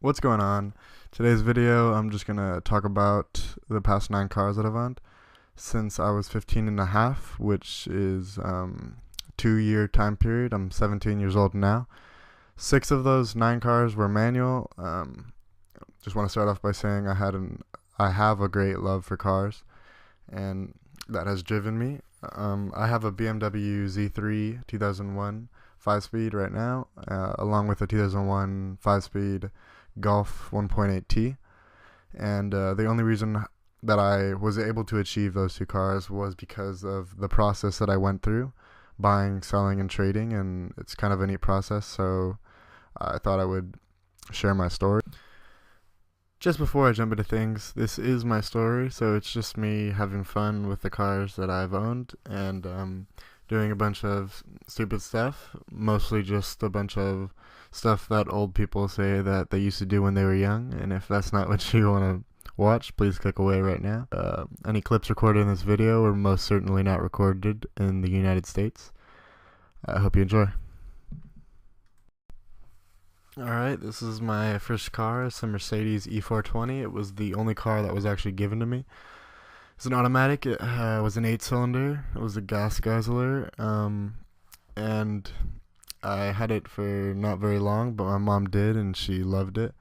What's going on? Today's video, I'm just gonna talk about the past 9 cars that I've owned since I was 15 and a half, which is 2 year time period. I'm 17 years old now. 6 of those 9 cars were manual. Just want to start off by saying I have a great love for cars, and that has driven me. I have a BMW Z3 2001 5-speed right now, along with a 2001 5-speed Golf 1.8T. And the only reason that I was able to achieve those 2 cars was because of the process that I went through, buying, selling, and trading, and it's kind of a neat process, so I thought I would share my story. Just before I jump into things, this is my story, so it's just me having fun with the cars that I've owned and doing a bunch of stupid stuff, mostly just a bunch of stuff that old people say that they used to do when they were young, and if that's not what you want to watch, please click away right now. Any clips recorded in this video were most certainly not recorded in the United States. I hope you enjoy. Alright, this is my first car. It's a Mercedes E420. It was the only car that was actually given to me. It's an automatic. It was an 8-cylinder. It was a gas guzzler. And I had it for not very long, but my mom did, and she loved it.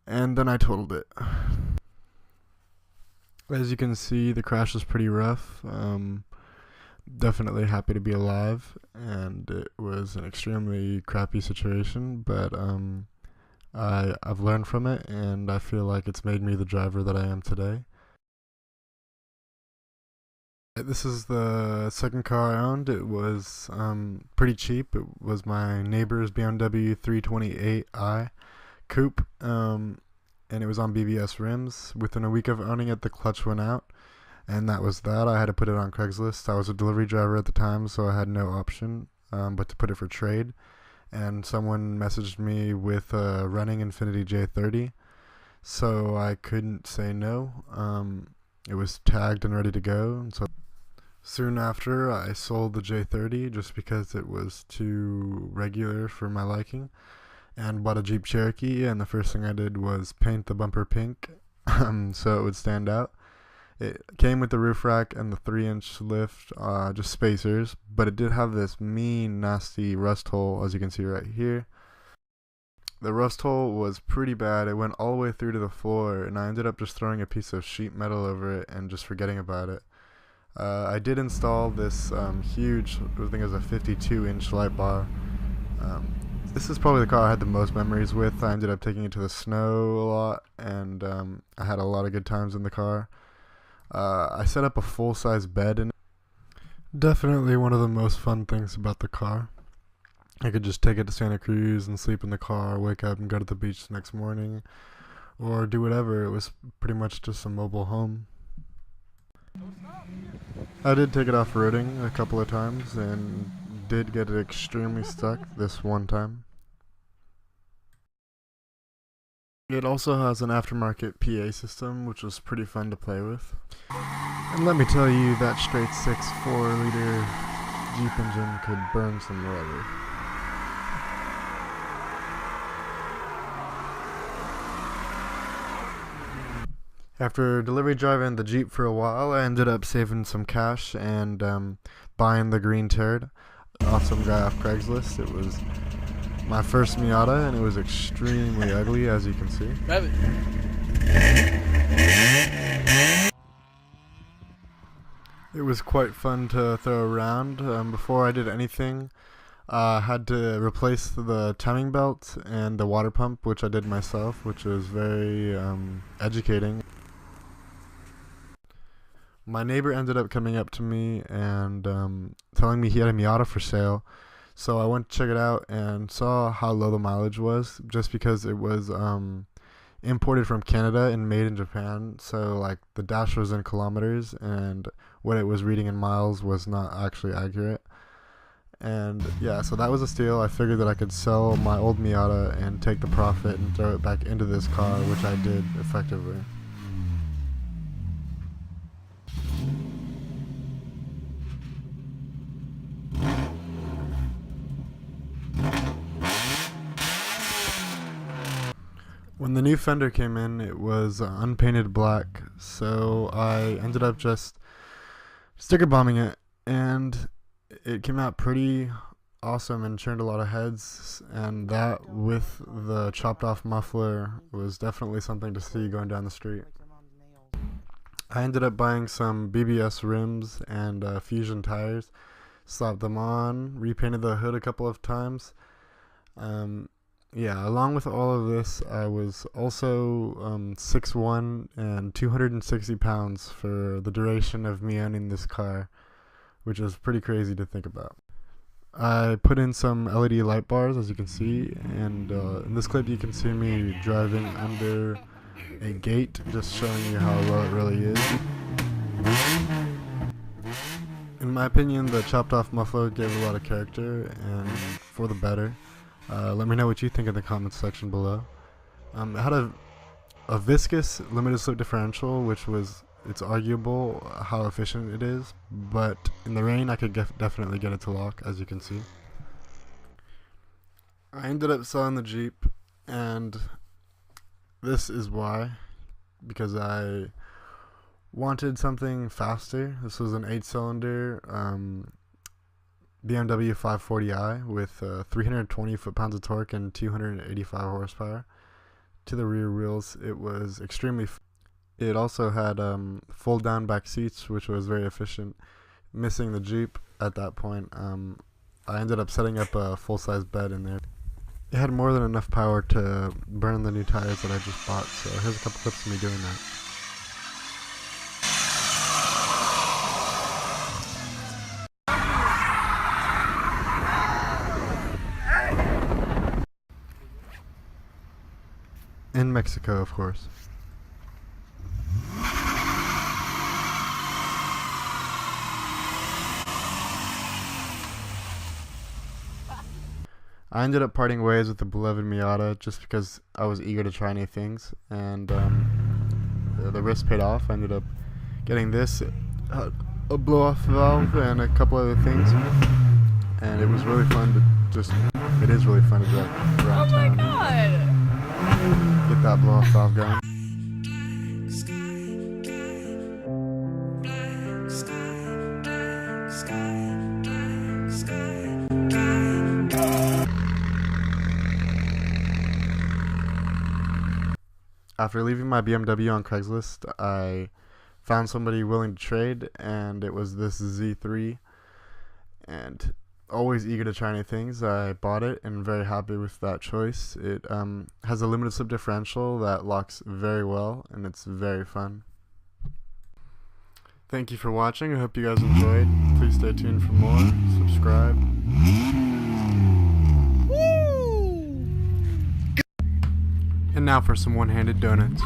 And then I totaled it. As you can see, the crash was pretty rough. Definitely happy to be alive, and it was an extremely crappy situation, but I've learned from it, and I feel like it's made me the driver that I am today. This is the second car I owned. It was pretty cheap. It was my neighbor's BMW 328i coupe, and it was on BBS rims. Within a week of owning it, the clutch went out, and that was that. I had to put it on Craigslist. I was a delivery driver at the time, so I had no option but to put it for trade. And someone messaged me with a running Infiniti J30, so I couldn't say no. It was tagged and ready to go, and so soon after I sold the J30 just because it was too regular for my liking, and bought a Jeep Cherokee, and the first thing I did was paint the bumper pink so it would stand out. It came with the roof rack and the 3-inch lift, just spacers, but it did have this mean, nasty rust hole, as you can see right here. The rust hole was pretty bad. It went all the way through to the floor, and I ended up just throwing a piece of sheet metal over it and just forgetting about it. I did install this huge, I think it was a 52-inch light bar. This is probably the car I had the most memories with. I ended up taking it to the snow a lot, and I had a lot of good times in the car. I set up a full-size bed in it. Definitely one of the most fun things about the car. I could just take it to Santa Cruz and sleep in the car, wake up and go to the beach the next morning, or do whatever. It was pretty much just a mobile home. I did take it off-roading a couple of times and did get it extremely stuck this one time. It also has an aftermarket PA system, which was pretty fun to play with. And let me tell you, that straight 6 4-liter Jeep engine could burn some rubber. After delivery driving the Jeep for a while, I ended up saving some cash and buying the green turd off some guy off Craigslist. It was my first Miata, and it was extremely ugly, as you can see. It was quite fun to throw around. Before I did anything, I had to replace the timing belt and the water pump, which I did myself, which was very educating. My neighbor ended up coming up to me and telling me he had a Miata for sale. So I went to check it out and saw how low the mileage was, just because it was imported from Canada and made in Japan. So like the dash was in kilometers, and what it was reading in miles was not actually accurate. And yeah, so that was a steal. I figured that I could sell my old Miata and take the profit and throw it back into this car, which I did effectively. When the new fender came in, it was unpainted black, so I ended up just sticker bombing it, and it came out pretty awesome and turned a lot of heads, and that with the chopped off muffler was definitely something to see going down the street. I ended up buying some BBS rims and Fusion tires, slapped them on, repainted the hood a couple of times. Yeah, along with all of this, I was also 6'1" and 260 pounds for the duration of me owning this car, which is pretty crazy to think about. I put in some LED light bars, as you can see, and in this clip you can see me driving under a gate, just showing you how low it really is. In my opinion, the chopped off muffler gave a lot of character, and for the better. Let me know what you think in the comments section below. It had a viscous limited slip differential, which it's arguable how efficient it is, but in the rain I could definitely get it to lock, as you can see. I ended up selling the Jeep, and this is why, because I wanted something faster. This was an 8-cylinder BMW 540i with 320 foot-pounds of torque and 285 horsepower. To the rear wheels, it was extremely it also had fold-down back seats, which was very efficient. Missing the Jeep at that point, I ended up setting up a full-size bed in there. It had more than enough power to burn the new tires that I just bought, so here's a couple clips of me doing that. In Mexico, of course. I ended up parting ways with the beloved Miata just because I was eager to try new things, and the risk paid off. I ended up getting this, a blow-off valve, and a couple other things, and it was really fun to it is really fun to drive around town. Oh my god! Get that blow-off valve going. After leaving my BMW on Craigslist, I found somebody willing to trade, and it was this Z3, and always eager to try new things. I bought it and very happy with that choice. It has a limited slip differential that locks very well, and it's very fun. Thank you for watching. I hope you guys enjoyed. Please stay tuned for more. Subscribe. And now for some one-handed donuts.